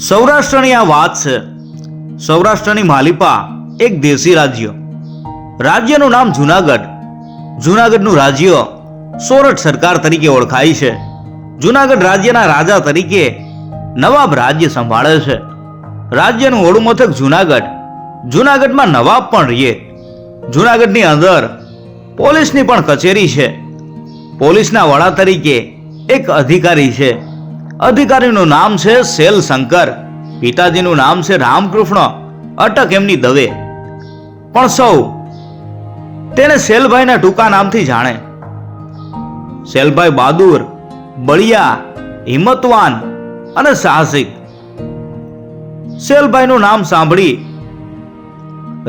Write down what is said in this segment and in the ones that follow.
સૌરાષ્ટ્રની આ વાત છે. સૌરાષ્ટ્રની માલિપા એક દેશી રાજ્ય. રાજ્યનું નામ જુનાગઢ. જુનાગઢનું રાજ્ય સોરઠ સરકાર તરીકે ઓળખાય છે. જુનાગઢ રાજ્યના રાજા તરીકે નવાબ રાજ્ય સંભાળે છે. રાજ્યનું વડું મથક જુનાગઢ. જુનાગઢમાં નવાબ પણ રહીએ. જુનાગઢની અંદર પોલીસની પણ કચેરી છે. પોલીસના વડા તરીકે એક અધિકારી છે. અધિકારીનું નામ છે સેલ શંકર. પિતાજીનું નામ છે રામકૃષ્ણ અટક એમની દવે. પણ સૌ તેને સેલભાઈના ટૂંકા નામથી જાણે. સેલભાઈ બહાદુર, બળિયા, હિંમતવાન અને સાહસિક. સેલભાઈનું નામ સાંભળી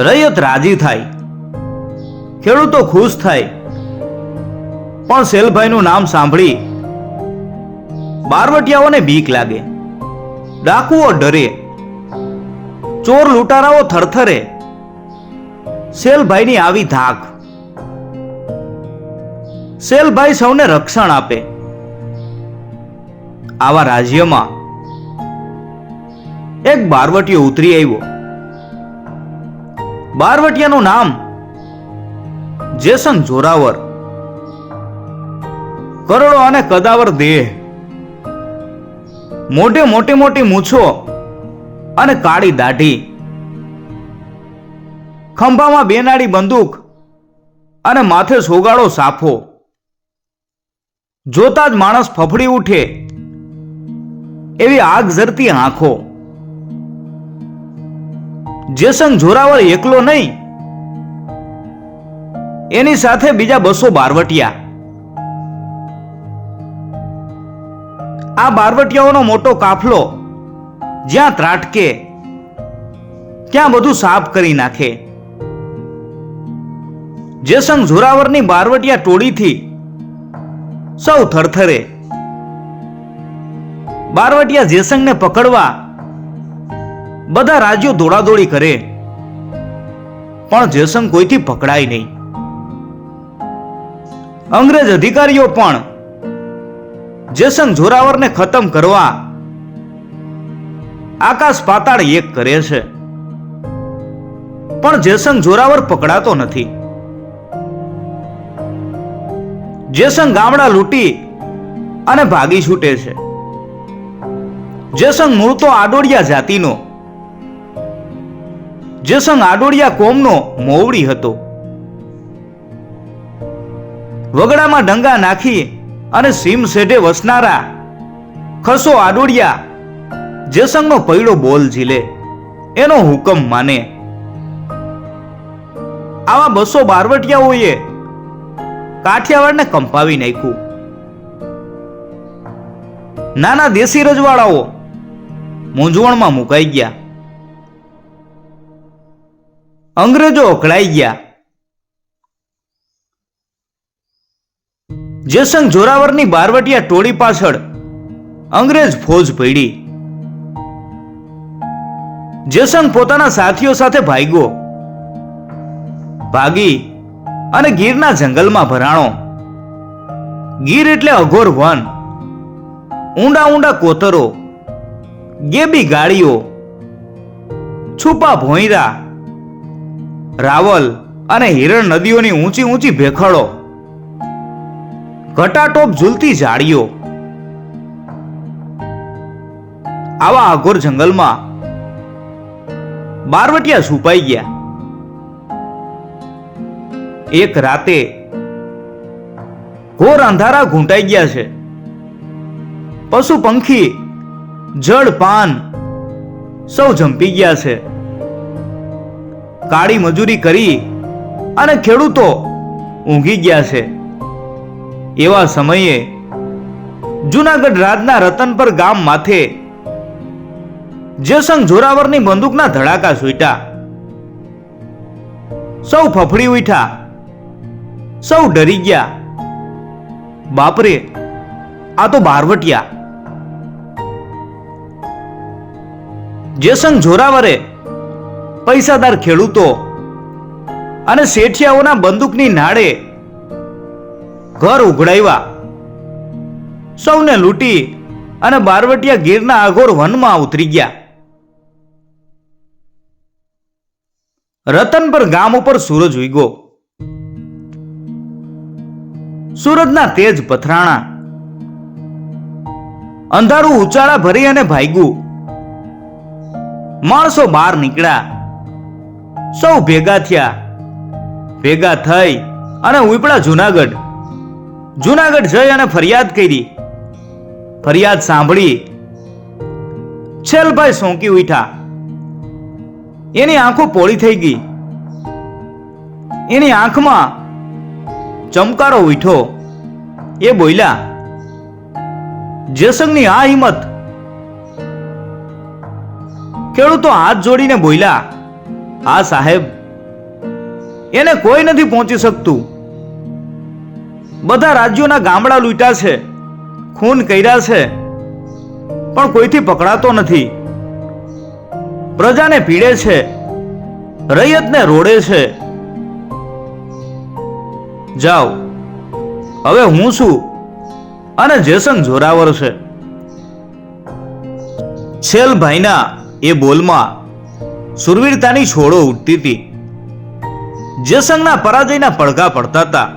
રૈયત રાજી થાય, ખેડૂતો ખુશ થાય. પણ સેલભાઈનું નામ સાંભળી બારવટિયાઓને બીક લાગે, ડાકુઓ ડરે, ચોર લૂંટારાઓ થરથરે. સેલભાઈની આવી ધાક. સેલભાઈ સૌને રક્ષણ આપે. આવા રાજ્યમાં એક બારવટીયો ઉતરી આવ્યો. બારવટિયાનું નામ જેસન જોરાવર. કરોડો અને કદાવર દેહ, મોઢે મોટી મોટી મૂછો અને કાળી દાઢી, ખંભામાં બેનાડી બંદૂક અને માથે સોગાળો સાફો. જોતા જ માણસ ફફડી ઉઠે એવી આગ ઝરતી આંખો. જેસંગ જોરાવર એકલો નહીં, એની સાથે બીજા 200 બારવટિયા. આ બારવટિયાઓનો મોટો કાફલો જ્યાં ત્રાટકે ત્યાં બધું સાફ કરી નાખે. જેસંગ જોરાવરની બારવટિયા ટોળીથી સૌ થરથરે. બારવટિયા જેસંગને પકડવા બધા રાજ્યો દોડાદોડી કરે, પણ જેસંગ કોઈથી પકડાય નહીં. અંગ્રેજ અધિકારીઓ પણ જેસંગ જોરાવરને ખતમ કરવા આકાશ પાતાળ એક કરે છે, પણ જેસંગ જોરાવર પકડાતો નથી. જેસંગ ગામડા લૂંટી અને ભાગી છૂટે છે. જેસંગ મૂળ તો આડોડિયા જાતિનો. જેસંગ આડોડિયા કોમનો મોવડી હતો. વગડામાં ડંગા નાખી અને સીમ સેઢે વસનારા ખસો આડોડિયા જેસંગનો પૈડો બોલ ઝીલે, એનો હુકમ માને. આવા 200 બારવટિયાઓએ કાઠિયાવાડને કંપાવી નાખ્યું. નાના દેશી રજવાડાઓ મૂંઝવણમાં મુકાઈ ગયા. અંગ્રેજો અકળાઈ ગયા. જેસંગ જોરાવરની બારવટિયા ટોળી પાછળ અંગ્રેજ ફોજ પડી. જેસંગ પોતાના સાથીઓ સાથે ભાગ્યો. ભાગી અને ગીરના જંગલમાં ભરાણો. ગીર એટલે અઘોર વન, ઊંડા ઊંડા કોતરો, ગેબી ગાળીઓ, છુપા ભોંયરા, રાવલ અને હિરણ નદીઓની ઊંચી ઊંચી ભેખડો, ઘટાટોપ ઝૂલતી ઝાડીઓ. આવા અઘોર જંગલમાં બારવટિયા છુપાઈ ગયા. એક રાતે ઘોર અંધારા ઘૂંટાઈ ગયા છે. પશુ પંખી, જળ પાન સૌ જંપી ગયા છે. કાળી મજૂરી કરી અને ખેડૂતો ઊંઘી ગયા છે. એવા સમયે જુનાગઢ રાજના રતનપર ગામ માથે જેસંગ જોરાવરની બંદૂકના ધડાકા છૂટ્યા. સૌ ફફડી ઉઠ્યા, સૌ ડરી ગયા. બાપરે, આ તો બારવટિયા. જેસંગ જોરાવરે પૈસાદાર ખેડૂતો અને શેઠિયાઓના બંદૂકની નાળે ઘર ઉઘડાવ્યા. સૌને લૂંટી અને બારવટિયા ગીરના અઘોર વનમાં ઉતરી ગયા. રતનપર ગામ ઉપર સૂરજ ઉગ્યો. સૂરજના તેજ પથરાણા. અંધારું ઉચાળા ભરી અને ભાગ્યું. માણસો બહાર નીકળ્યા. સૌ ભેગા થયા. ભેગા થઈ અને ઉપડ્યા જુનાગઢ. જુનાગઢ જઈ અને ફરિયાદ કરી. ફરિયાદ સાંભળી છેલભાઈ સોંકી ઉઠ્યા. એની આંખો પોળી થઈ ગઈ. એની આંખમાં ચમકારો ઉઠ્યો. એ બોલ્યા, જેસંગની આ હિંમત. ખેડૂતો હાથ જોડીને બોલ્યા, હા સાહેબ, એને કોઈ નથી પહોંચી શકતું. બધા રાજ્યોના ગામડા લૂંટ્યા છે, ખૂન કર્યા છે, પણ કોઈથી પકડાતો નથી. પ્રજાને પીડે છે, રૈયતને રોડે છે. જાઓ, હવે હું છું અને જેસંગ જોરાવર છે. છેલભાઈના એ બોલમાં સુરવીરતાની છોડો ઉઠતી હતી. જેસંગના પરાજયના પડઘા પડતા હતા.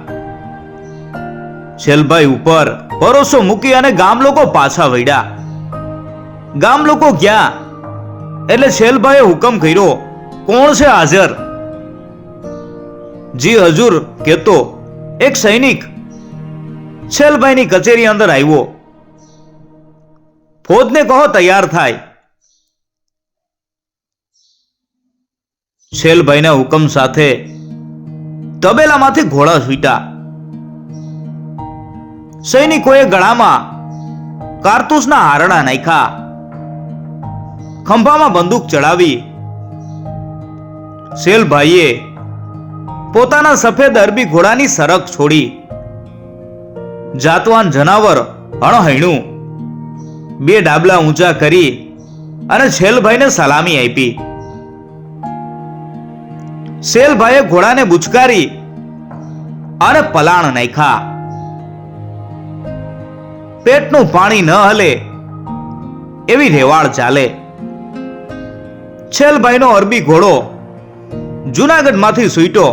છેલભાઈ ઉપર ભરોસો મૂકી અને ગામ લોકો પાછા વળ્યા. ગામ લોકો ગયા એટલે છેલભાઈએ હુકમ કર્યો, કોણ છે હાજર? જી હજુર કેતો એક સૈનિક છેલભાઈની કચેરી અંદર આવ્યો. ફોજને કહો તૈયાર થાય. છેલભાઈના હુકમ સાથે તબેલામાંથી ઘોડા છૂટ્યા. સૈનિકોએ ગળામાં કારતૂસના હારડા નાખ્યા. ખંભામાં બંદૂક ચડાવી. છેલભાઈએ પોતાના સફેદ અરબી ઘોડાની સરક છોડી. જાતવાન જનાવર હણહૈણું બે ડાબલા ઊંચા કરી અને છેલભાઈને સલામી આપી. છેલભાઈએ ઘોડાને બુચકારી અને પલાણ નાખ્યા. પેટનું પાણી ન હલે એવી રેવાળ ચાલે. છેલભાઈનો અરબી ઘોડો જુનાગઢમાંથી છૂટ્યો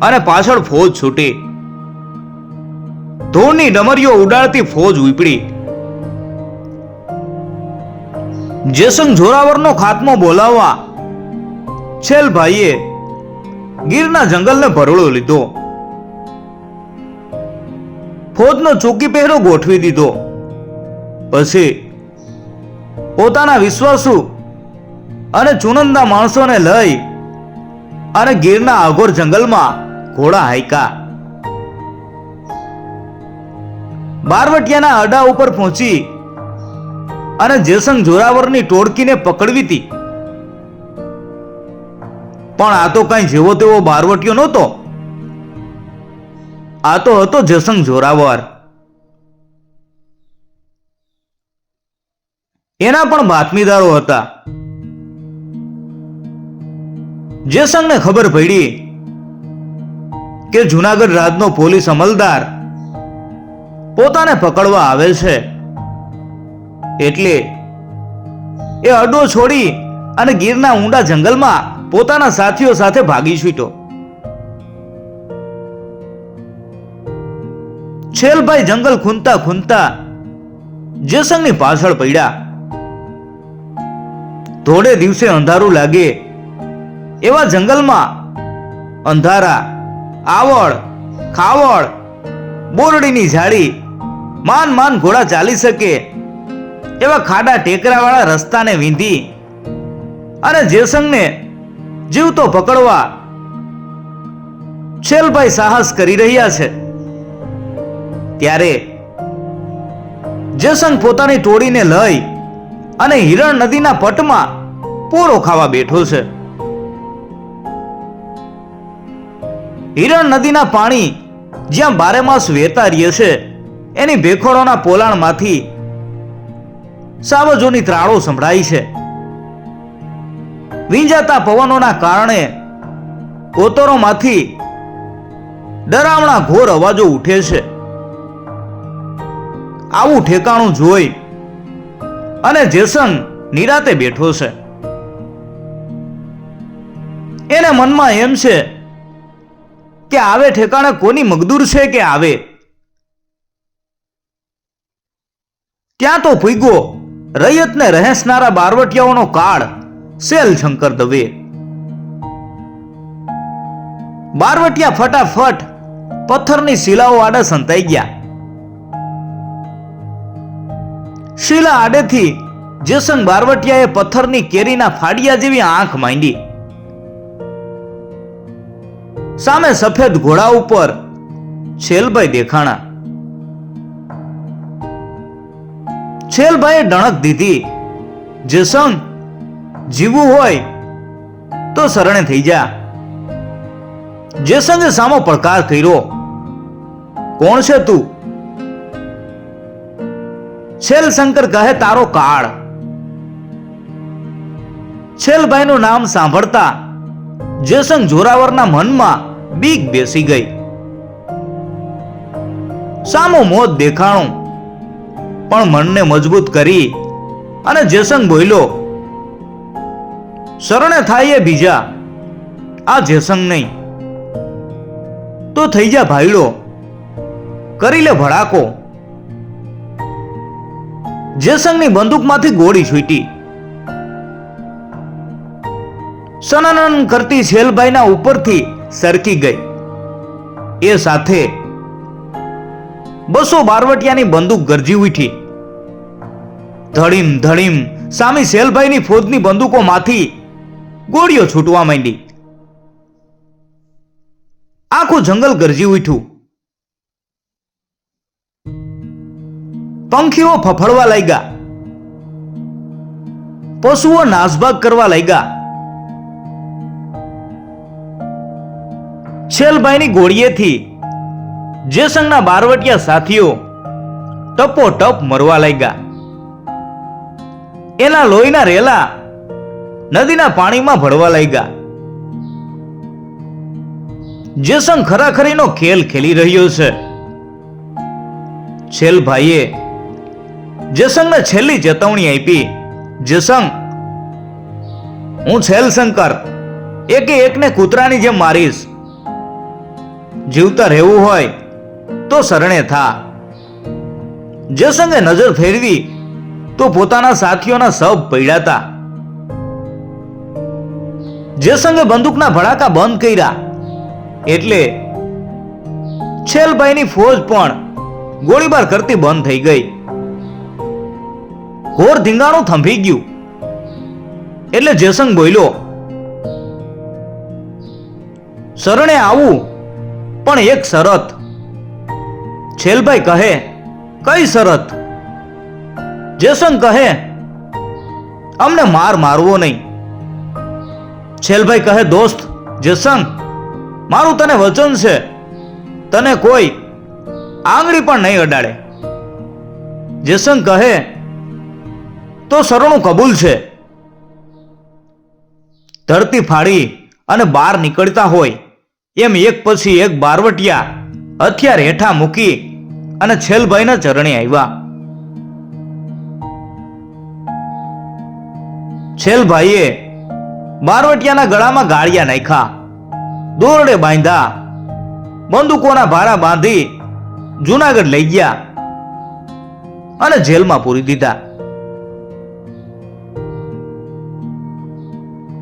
અને પાછળ ફોજ છૂટી. ધૂળની ડમરીઓ ઉડાડતી ફોજ ઉપડી. જેસંગ જોરાવરનો ખાત્મો બોલાવવા છેલભાઈએ ગીરના જંગલને ભરડો લીધો. ફોજનો ચોકી પહેરો ગોઠવી દીધો. પછી પોતાના વિશ્વાસુ અને ચુનંદા માણસોને લઈ અને ગીરના અઘોર જંગલમાં ઘોડા હાંક્યા. બારવટિયાના અડા ઉપર પહોંચી અને જેસંગ જોરાવરની ટોળકીને પકડવી હતી. પણ આ તો કઈ જેવો તેવો બારવટિયો નહોતો. આ તો હતો જેસંગ જોરાવર. એના પણ બાતમીદારો હતા. જેસંગને ખબર પડી કે જુનાગઢ રાજનો પોલીસ અમલદાર પોતાને પકડવા આવે છે. એટલે એ અડ્ડો છોડી અને ગીરના ઊંડા જંગલમાં પોતાના સાથીઓ સાથે ભાગી છૂટ્યો. છેલભાઈ જંગલ ખૂંદતા ખૂંદતા જેસંગની પાછળ પડ્યા. થોડે દિવસે અંધારું લાગે એવા જંગલમાં અંધારા, આવળ, ખાવળ, બોરડીની ઝાડી, માન ઘોડા ચાલી શકે એવા ખાડા ટેકરાવાળા રસ્તાને વીંધી અને જેસંગને જીવતો પકડવા છેલભાઈ સાહસ કરી રહ્યા છે. ત્યારે જેસંગ પોતાની ટોળીને લઈ અને હિરણ નદીના પટમાં પોરો ખાવા બેઠો છે. હિરણ નદીના પાણી જ્યાં બારેમાસ વહેતા રહે છે એની ભેખોડોના પોલાણમાંથી સાવજોની ત્રાળો સંભળાય છે. વીંજાતા પવનોના કારણે કોતરોમાંથી ડરાવણા ઘોર અવાજો ઉઠે છે. આવું ઠેકાણું જોઈ અને જેસંગ નિરાતે બેઠો છે. એને એને મનમાં એમ છે કે આવે ઠેકાણે કોની મગદૂર છે કે આવે. ત્યાં તો ભૂગ્યો રૈયતને રહેસનારા બારવટિયાઓનો કાળ સેલ શંકર દવે. બારવટિયા ફટાફટ પથ્થરની શિલાઓ આડે સંતાઈ ગયા. શિલા આડેથી જેસંગ બારવટિયાએ પથ્થરની કેરીના ફાડિયા જેવી આંખ માંડી. સામે સફેદ ઘોડા ઉપર છેલભાઈ દેખાણા. છેલભાઈએ ડણક દીધી, જેસંગ જીવવું હોય તો શરણે થઈ જા. જેસંગે સામો પડકાર કર્યો, કોણ છે તું? છેલ શંકર કહે, તારો કાળ. છેલભાઈનું નામ સાંભળતા જેસંગ જોરાવરના મનમાં બીક બેસી ગઈ. સામો મોત દેખાણું પણ મનને મજબૂત કરી અને જેસંગ બોલ્યો, શરણે થાય એ બીજા, આ જેસંગ નહીં. તો થઈ જા ભાઈડો, કરી લે ભડાકો. જેસંગની બંદૂકમાંથી ગોળી છૂટી. સનનન કરતી છેલભાઈના ઉપરથી સરકી ગઈ. એ સાથે 200 બારવટિયાની બંદૂક ગરજી ઉઠી. ધડીમ ધડીમ સામી છેલભાઈની ફોજની બંદૂકોમાંથી ગોળીઓ છૂટવા માંડી. આખું જંગલ ગરજી ઉઠ્યું. પંખીઓ ફફડવા લાગ્યા. પશુઓ નાસભાગ કરવા લાગ્યા. છેલભાઈની ગોળીએથી જેસંગના બારવટિયા સાથીઓ ટપો ટપ મરવા લાગ્યા. એના લોહીના રેલા નદીના પાણીમાં ભળવા લાગ્યા. જેસંગ ખરાખરીનો ખેલ ખેલી રહ્યો છે. છેલભાઈએ જેસંગને છેલ્લી ચેતવણી આપી, જેસંગ, હું છેલ શંકર એકે એકને કૂતરાની જેમ મારીશ. જીવતા રહેવું હોય તો શરણે થા. જેસંગે નજર ફેરવી તો પોતાના સાથીઓના શબ પડ્યા. જેસંગે બંદૂકના ભડાકા બંધ કર્યા એટલે છેલભાઈની ફોજ પણ ગોળીબાર કરતી બંધ થઈ ગઈ. ઘોર ધીંગાણું થંભી ગયું એટલે જેસંગ બોલ્યો, શરણે આવું પણ એક શરત. છેલભાઈ કહે, કઈ શરત? જેસંગ કહે, અમને મારવો નહીં. છેલભાઈ કહે, દોસ્ત જેસંગ, મારું તને વચન છે, તને કોઈ આંગળી પણ નહીં અડાડે. જેસંગ કહે, તો શરણું કબૂલ છે. ધરતી ફાડી અને બહાર નીકળતા હોય એમ એક પછી એક બારવટિયા હથિયાર હેઠા મૂકી અને છેલભાઈના ચરણે આવ્યા. છેલભાઈએ બારવટિયાના ગળામાં ગાળિયા નાખ્યા, દોરડે બાંધ્યા, બંદૂકોના ભારા બાંધી જુનાગઢ લઈ ગયા અને જેલમાં પૂરી દીધા.